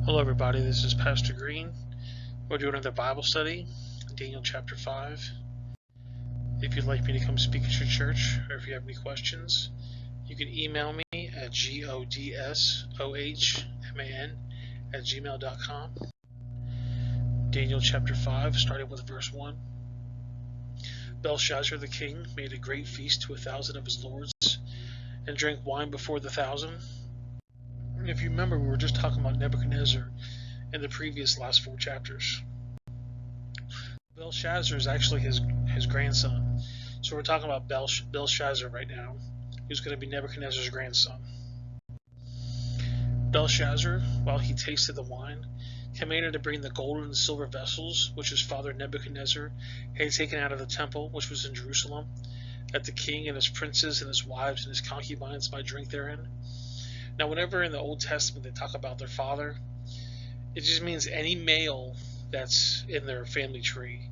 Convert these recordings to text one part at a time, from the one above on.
Hello, everybody. This is Pastor Green. We're doing another Bible study, Daniel chapter 5. If you'd like me to come speak at your church, or if you have any questions, you can email me at godsohman@gmail.com. Daniel chapter 5, starting with verse 1. Belshazzar the king made a great feast to 1,000 of his lords, and drank wine before the 1,000. If you remember, we were just talking about Nebuchadnezzar in the previous last 4 chapters. Belshazzar is actually his grandson. So we're talking about Belshazzar right now, who's going to be Nebuchadnezzar's grandson. Belshazzar, while he tasted the wine, commanded to bring the golden and silver vessels which his father Nebuchadnezzar had taken out of the temple which was in Jerusalem, that the king and his princes and his wives and his concubines might drink therein. Now, whenever in the Old Testament they talk about their father, it just means any male that's in their family tree.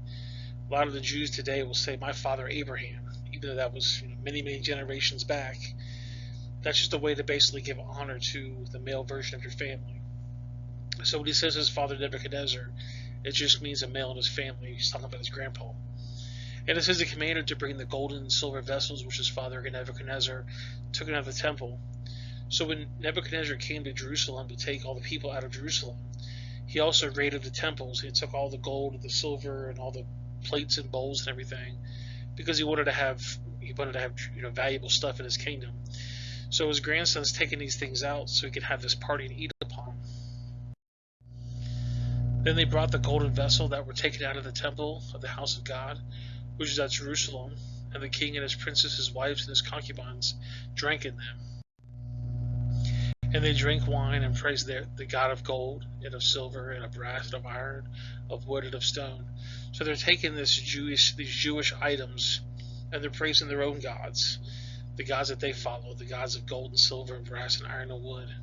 A lot of the Jews today will say, my father Abraham, even though that was many, many generations back. That's just a way to basically give honor to the male version of your family. So when he says his father Nebuchadnezzar, it just means a male in his family. He's talking about his grandpa. And it says he commanded to bring the golden and silver vessels which his father Nebuchadnezzar took out of the temple. So when Nebuchadnezzar came to Jerusalem to take all the people out of Jerusalem, he also raided the temples. He took all the gold and the silver and all the plates and bowls and everything, because he wanted to have valuable stuff in his kingdom. So his grandson's taking these things out so he could have this party and eat upon. Then they brought the golden vessel that were taken out of the temple of the house of God, which is at Jerusalem, and the king and his princes, his wives, and his concubines drank in them. And they drank wine and praised the God of gold, and of silver, and of brass, and of iron, of wood, and of stone. So they're taking these Jewish items, and they're praising their own gods, the gods that they follow, the gods of gold and silver, and brass, and iron, and wood.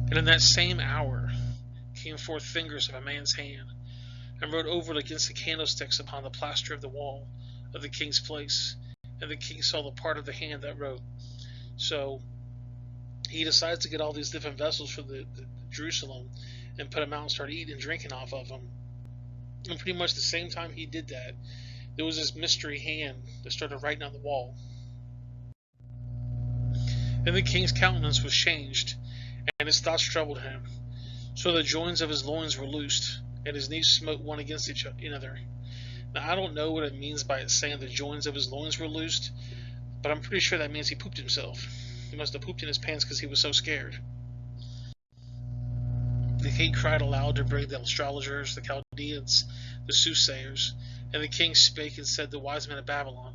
And in that same hour came forth fingers of a man's hand, and wrote over it against the candlesticks upon the plaster of the wall of the king's place. And the king saw the part of the hand that wrote. So he decides to get all these different vessels for the Jerusalem and put them out and start eating and drinking off of them. And pretty much the same time he did that, there was this mystery hand that started writing on the wall. And the king's countenance was changed, and his thoughts troubled him. So the joints of his loins were loosed, and his knees smote one against each other. Now, I don't know what it means by it saying the joints of his loins were loosed, but I'm pretty sure that means he pooped himself. He must have pooped in his pants because he was so scared. The king cried aloud to bring the astrologers, the Chaldeans, the soothsayers. And the king spake and said, the wise men of Babylon,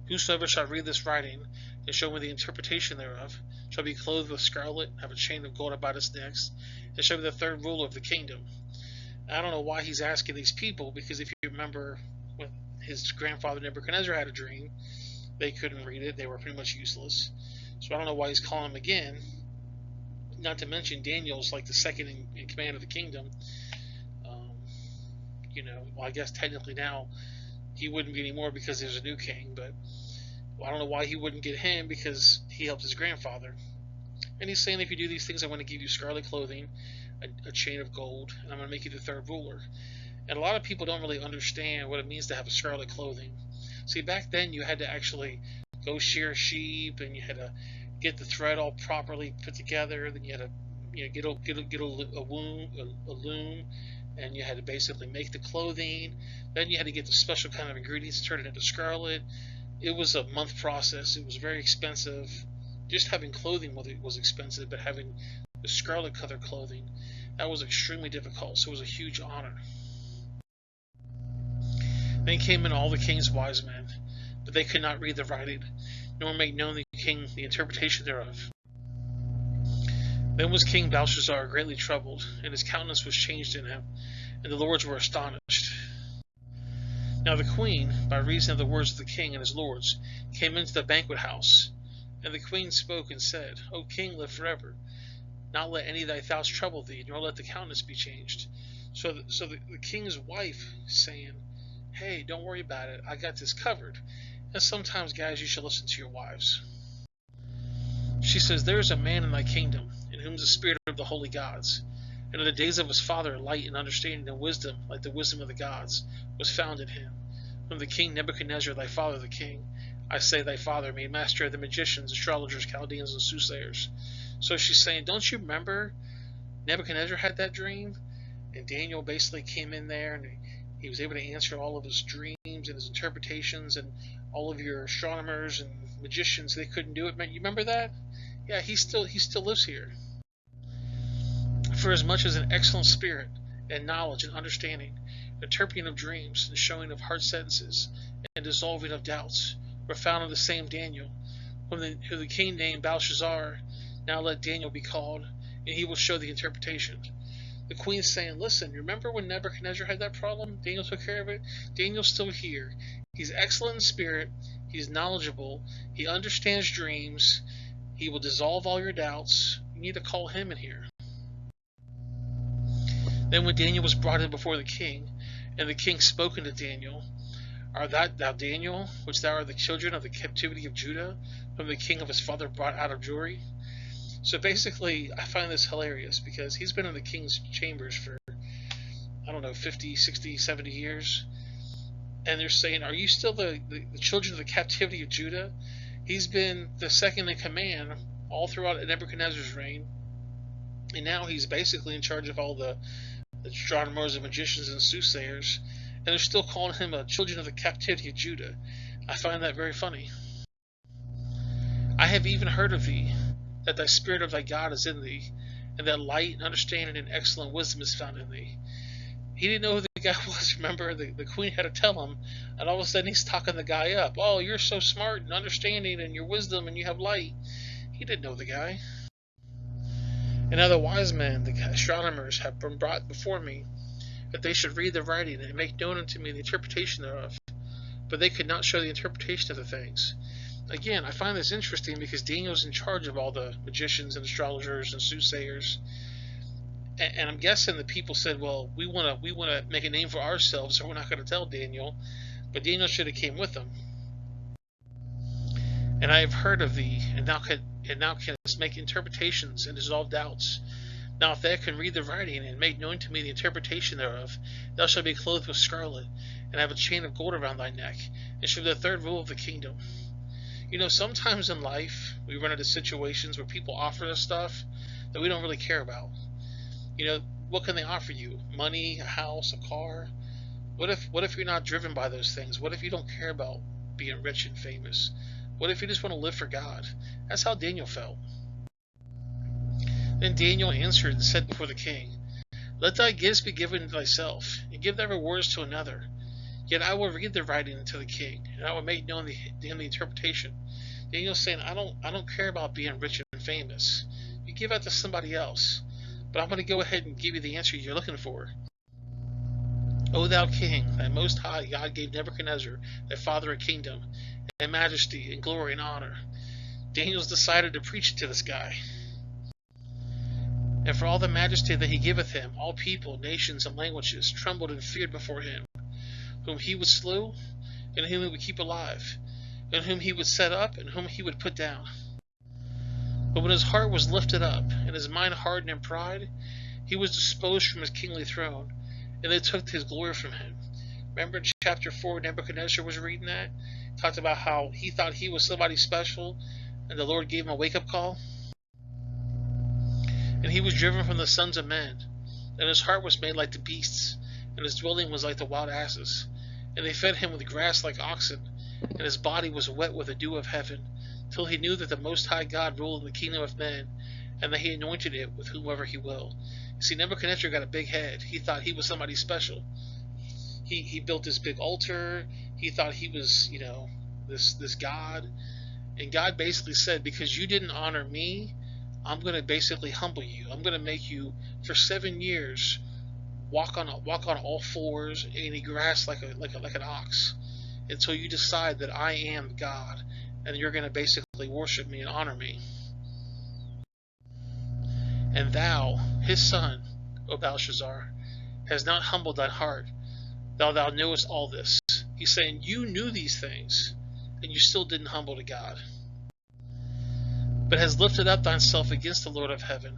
whosoever shall read this writing, and show me the interpretation thereof, shall be clothed with scarlet, have a chain of gold about his neck, and shall be the third ruler of the kingdom. I don't know why he's asking these people, because if you remember when his grandfather Nebuchadnezzar had a dream, they couldn't read it. They were pretty much useless. So I don't know why he's calling them again. Not to mention Daniel's like the second in command of the kingdom. Well, I guess technically now he wouldn't be anymore because there's a new king, but I don't know why he wouldn't get him, because he helped his grandfather. And he's saying, if you do these things, I want to give you scarlet clothing, a chain of gold, and I'm going to make you the third ruler. And a lot of people don't really understand what it means to have a scarlet clothing. See, back then you had to actually go shear sheep, and you had to get the thread all properly put together. Then you had to get a loom, and you had to basically make the clothing. Then you had to get the special kind of ingredients to turn it into scarlet. It was a month process. It was very expensive. Just having clothing was expensive, but having the scarlet color clothing, that was extremely difficult. So it was a huge honor. Then came in all the king's wise men, but they could not read the writing, nor make known the king the interpretation thereof. Then was King Belshazzar greatly troubled, and his countenance was changed in him, and the lords were astonished. Now the queen, by reason of the words of the king and his lords, came into the banquet house. And the queen spoke and said, O king, live forever. Not let any of thy thoughts trouble thee, nor let the countenance be changed. So the king's wife saying, hey, don't worry about it, I got this covered. And sometimes, guys, you should listen to your wives. She says, there is a man in thy kingdom, in whom is the spirit of the holy gods. And in the days of his father, light and understanding and wisdom, like the wisdom of the gods, was found in him. Whom the king Nebuchadnezzar, thy father the king, I say thy father, made master of the magicians, astrologers, Chaldeans, and soothsayers. So she's saying, don't you remember Nebuchadnezzar had that dream? And Daniel basically came in there and he was able to answer all of his dreams and his interpretations, and all of your astronomers and magicians, they couldn't do it. You remember that? Yeah, he still lives here. For as much as an excellent spirit and knowledge and understanding, interpreting of dreams and showing of hard sentences and dissolving of doubts were found in the same Daniel, who the king named Belshazzar. Now let Daniel be called, and he will show the interpretation. The queen's saying, listen, remember when Nebuchadnezzar had that problem? Daniel took care of it. Daniel's still here. He's excellent in spirit. He's knowledgeable. He understands dreams. He will dissolve all your doubts. You need to call him in here. Then when Daniel was brought in before the king, and the king spoke unto Daniel, Art thou Daniel, which thou art the children of the captivity of Judah, whom the king of his father brought out of Jewry? So basically, I find this hilarious because he's been in the king's chambers for, 50, 60, 70 years. And they're saying, are you still the children of the captivity of Judah? He's been the second in command all throughout Nebuchadnezzar's reign. And now he's basically in charge of all the astronomers and magicians and soothsayers. And they're still calling him a children of the captivity of Judah. I find that very funny. I have even heard of thee, that thy spirit of thy God is in thee, and that light and understanding and excellent wisdom is found in thee. He didn't know who the guy was. Remember, the queen had to tell him, and all of a sudden he's talking the guy up. Oh, you're so smart and understanding and your wisdom and you have light. He didn't know the guy. And now the wise men, the astronomers, have been brought before me, that they should read the writing and make known unto me the interpretation thereof. But they could not show the interpretation of the things. Again, I find this interesting because Daniel's in charge of all the magicians and astrologers and soothsayers. And I'm guessing the people said, well, we want to make a name for ourselves, so we're not going to tell Daniel. But Daniel should have came with them. And I have heard of thee, and thou canst make interpretations and dissolve doubts. Now if thou can read the writing and make known to me the interpretation thereof, thou shalt be clothed with scarlet, and have a chain of gold around thy neck, and shall be the third rule of the kingdom. Sometimes in life we run into situations where people offer us stuff that we don't really care about. What can they offer you? Money, a house, a car? What if you're not driven by those things? What if you don't care about being rich and famous? What if you just want to live for God? That's how Daniel felt. Then Daniel answered and said before the king, Let thy gifts be given to thyself, and give thy rewards to another. Yet I will read the writing to the king, and I will make known to him the interpretation. Daniel's saying, I don't care about being rich and famous. You give that to somebody else. But I'm going to go ahead and give you the answer you're looking for. O thou king, thy most high God gave Nebuchadnezzar, thy father, a kingdom, and majesty, and glory, and honor. Daniel's decided to preach it to this guy. And for all the majesty that he giveth him, all people, nations, and languages trembled and feared before him, whom he would slew, and whom he would keep alive, and whom he would set up, and whom he would put down. But when his heart was lifted up, and his mind hardened in pride, he was disposed from his kingly throne, and they took his glory from him. Remember in chapter 4, Nebuchadnezzar was reading that? Talked about how he thought he was somebody special, and the Lord gave him a wake-up call. And he was driven from the sons of men, and his heart was made like the beasts, and his dwelling was like the wild asses. And they fed him with grass like oxen, and his body was wet with the dew of heaven, till he knew that the Most High God ruled in the kingdom of men, and that he anointed it with whomever he will. You see, Nebuchadnezzar got a big head. He thought he was somebody special. He built this big altar. He thought he was, this God. And God basically said, because you didn't honor me, I'm going to basically humble you. I'm going to make you, for 7 years, walk on all fours and eat grass like an ox, until you decide that I am God, and you're going to basically worship me and honor me. And thou, his son, O Belshazzar, has not humbled thine heart, though thou knowest all this. He's saying you knew these things, and you still didn't humble to God, but has lifted up thyself against the Lord of heaven,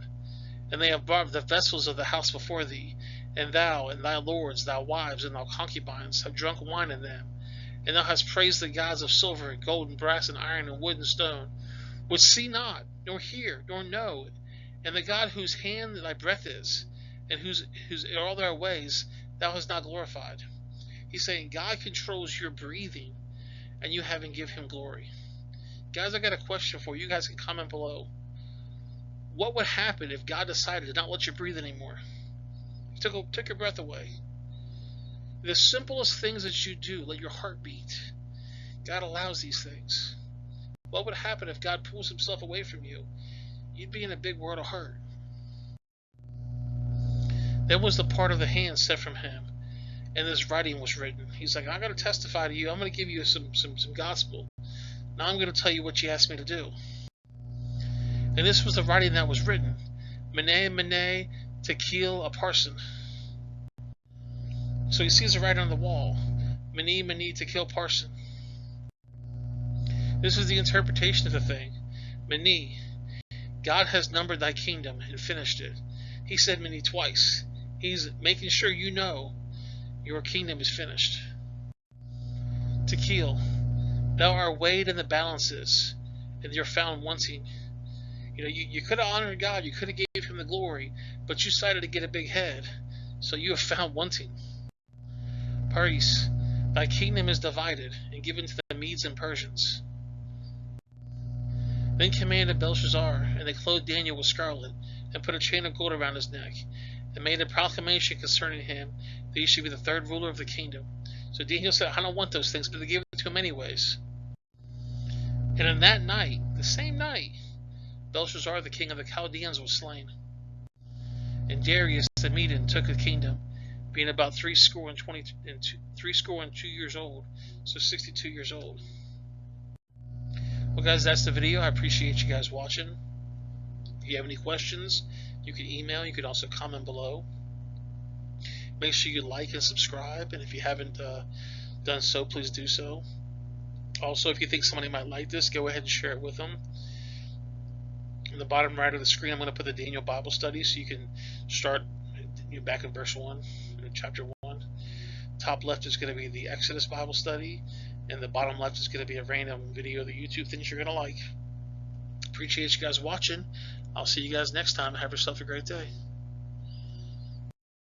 And they have brought the vessels of the house before thee, and thou, and thy lords, thy wives, and thy concubines have drunk wine in them. And thou hast praised the gods of silver, and gold, and brass, and iron, and wood, and stone, which see not, nor hear, nor know, and the God whose hand thy breath is, and whose all their ways thou hast not glorified. He's saying God controls your breathing, and you haven't given him glory. Guys, I got a question for you. You guys can comment below. What would happen if God decided to not let you breathe anymore? Took your breath away. The simplest things that you do, like your heartbeat, God allows these things. What would happen if God pulls himself away from you? You'd be in a big world of hurt. That was the part of the hand set from him, and this writing was written. He's like, I got to testify to you. I'm going to give you some gospel. Now I'm going to tell you what you asked me to do. And this was the writing that was written. Mene, mene, tekel upharsin. So he sees the writing on the wall. Mene, mene, tekel upharsin. This is the interpretation of the thing. Mene, God has numbered thy kingdom and finished it. He said mene twice. He's making sure you know your kingdom is finished. Tekel, thou art weighed in the balances, and you're found wanting. You know, you could have honored God, you could have gave him the glory, but you decided to get a big head, so you have found wanting. Paris, thy kingdom is divided and given to the Medes and Persians. Then commanded Belshazzar, and they clothed Daniel with scarlet, and put a chain of gold around his neck, and made a proclamation concerning him that he should be the third ruler of the kingdom. So Daniel said, I don't want those things, but they gave it to him anyways. And in that night, the same night, Belshazzar, the king of the Chaldeans, was slain. And Darius the Median took the kingdom, being about 62 years old, so 62 years old. Well, guys, that's the video. I appreciate you guys watching. If you have any questions, you can email. You can also comment below. Make sure you like and subscribe, and if you haven't done so, please do so. Also, if you think somebody might like this, go ahead and share it with them. In the bottom right of the screen, I'm going to put the Daniel Bible study, so you can start back in verse 1, chapter 1. Top left is going to be the Exodus Bible study, and the bottom left is going to be a random video of the YouTube things you're going to like. Appreciate you guys watching. I'll see you guys next time. Have yourself a great day.